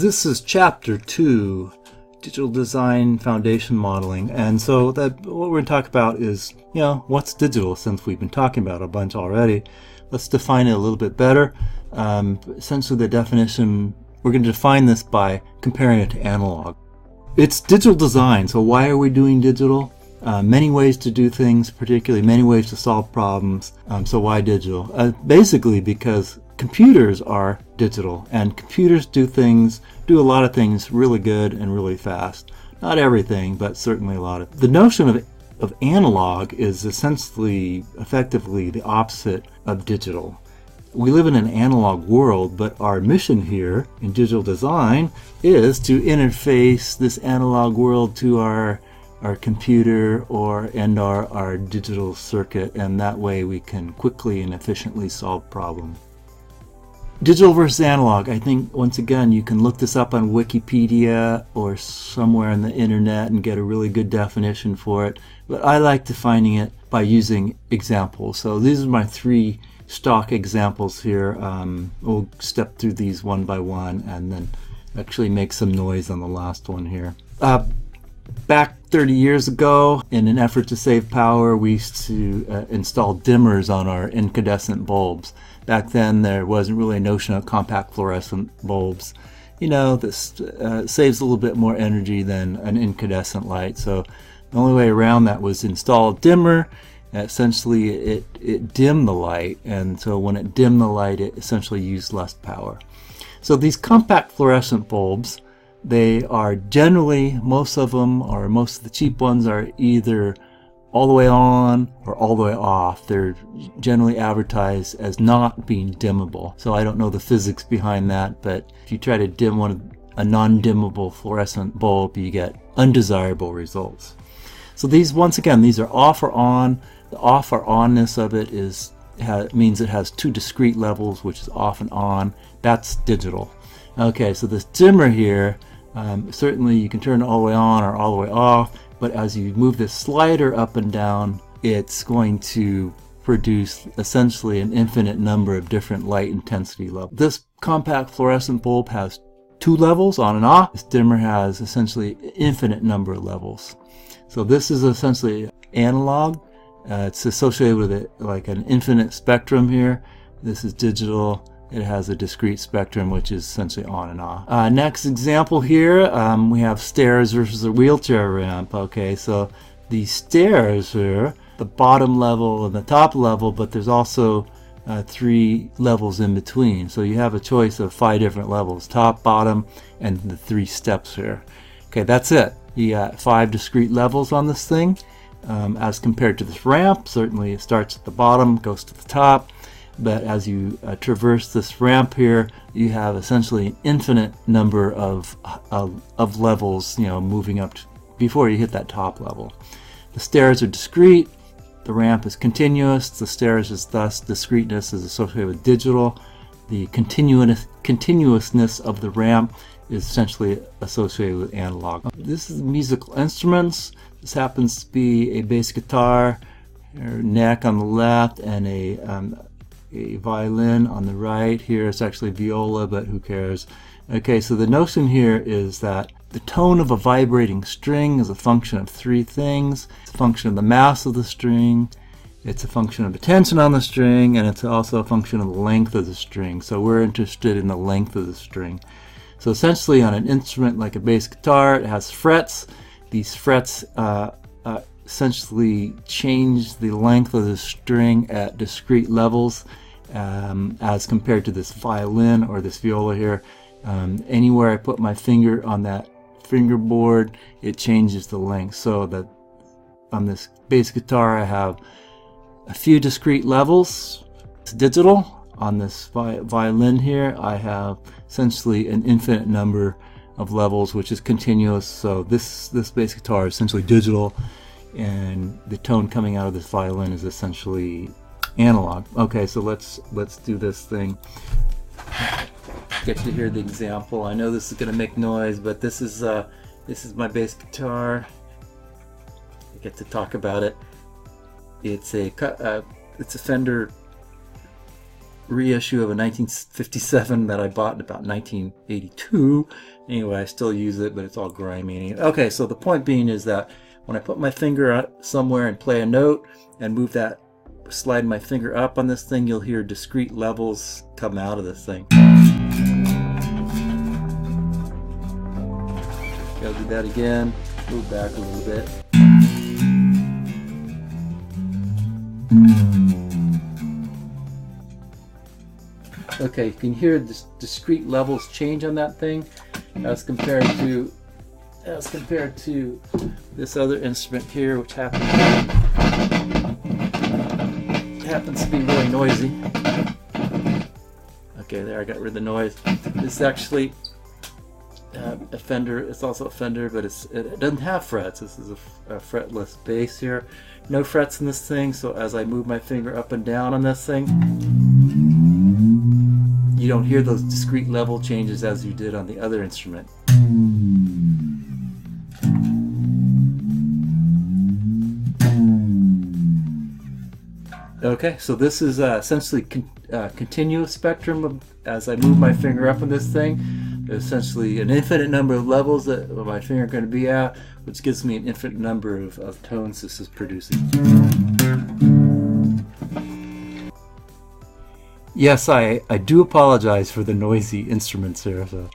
This is chapter 2, Digital Design Foundation Modeling. And so what we're going to talk about is, what's digital, since we've been talking about a bunch already. Let's define it a little bit better. Essentially the definition, we're going to define this by comparing it to analog. It's digital design, so why are we doing digital? Many ways to do things, particularly many ways to solve problems. So why digital? Basically because computers are digital, and computers do a lot of things really good and really fast. Not everything, but certainly a lot of. The notion of analog is effectively the opposite of digital. We live in an analog world, but our mission here in digital design is to interface this analog world to our computer and our digital circuit, and that way we can quickly and efficiently solve problems. Digital versus analog, I think once again you can look this up on Wikipedia or somewhere on the internet and get a really good definition for it, but I like defining it by using examples. So these are my 3 stock examples here. We'll step through these one by one and then actually make some noise on the last one here. Back 30 years ago, in an effort to save power, we used to install dimmers on our incandescent bulbs. Back then, there wasn't really a notion of compact fluorescent bulbs. This saves a little bit more energy than an incandescent light. So the only way around that was install a dimmer. Essentially, it dimmed the light, and so when it dimmed the light, it essentially used less power. So these compact fluorescent bulbs, they are generally, most of them, or most of the cheap ones, are either all the way on or all the way off. They're generally advertised as not being dimmable. So I don't know the physics behind that, but if you try to dim a non-dimmable fluorescent bulb, you get undesirable results. So these are off or on. The off or onness of it means it has 2 discrete levels, which is off and on. That's digital. Okay, so this dimmer here, certainly you can turn it all the way on or all the way off, but as you move this slider up and down, it's going to produce essentially an infinite number of different light intensity levels. This compact fluorescent bulb has 2 levels, on and off. This dimmer has essentially an infinite number of levels. So this is essentially analog. It's associated with it like an infinite spectrum here. This is digital. It has a discrete spectrum, which is essentially on and off. Next example here, we have stairs versus a wheelchair ramp. Okay, so the stairs here, the bottom level and the top level, but there's also 3 levels in between. So you have a choice of 5 different levels, top, bottom, and the 3 steps here. Okay, that's it. You got 5 discrete levels on this thing. As compared to this ramp, certainly it starts at the bottom, goes to the top. But as you traverse this ramp here, you have essentially an infinite number of levels, moving up before you hit that top level. The stairs are discrete. The ramp is continuous. The stairs is thus discreteness is associated with digital. The continuousness of the ramp is essentially associated with analog. This is musical instruments. This happens to be a bass guitar, neck on the left, and a violin on the right. Here it's actually viola, but who cares? Okay, so the notion here is that the tone of a vibrating string is a function of 3 things. It's a function of the mass of the string, it's a function of the tension on the string, and it's also a function of the length of the string. So we're interested in the length of the string. So essentially on an instrument like a bass guitar, it has frets. These frets essentially change the length of the string at discrete levels, as compared to this violin or this viola here. Anywhere I put my finger on that fingerboard, it changes the length. So that on this bass guitar I have a few discrete levels. It's digital. On this violin here I have essentially an infinite number of levels, which is continuous. So this bass guitar is essentially digital, and the tone coming out of this violin is essentially analog. Okay, so let's do this thing. Get to hear the example. I know this is going to make noise, but this is my bass guitar. I get to talk about it. It's a Fender reissue of a 1957 that I bought in about 1982. Anyway, I still use it, but it's all grimy. Okay, so the point being is that when I put my finger out somewhere and play a note and move that, slide my finger up on this thing, you'll hear discrete levels come out of this thing. Okay, I'll do that again. Move back a little bit. Okay, you can hear the discrete levels change on that thing as compared to this other instrument here, which happens to be really noisy. Okay, there, I got rid of the noise. This is actually a Fender. It's also a Fender, but it doesn't have frets. This is a fretless bass here. No frets in this thing, so as I move my finger up and down on this thing, you don't hear those discrete level changes as you did on the other instrument. Okay, so this is essentially continuous spectrum as I move my finger up on this thing. There's essentially an infinite number of levels that my finger is going to be at, which gives me an infinite number of tones this is producing. Yes, I do apologize for the noisy instruments here. So.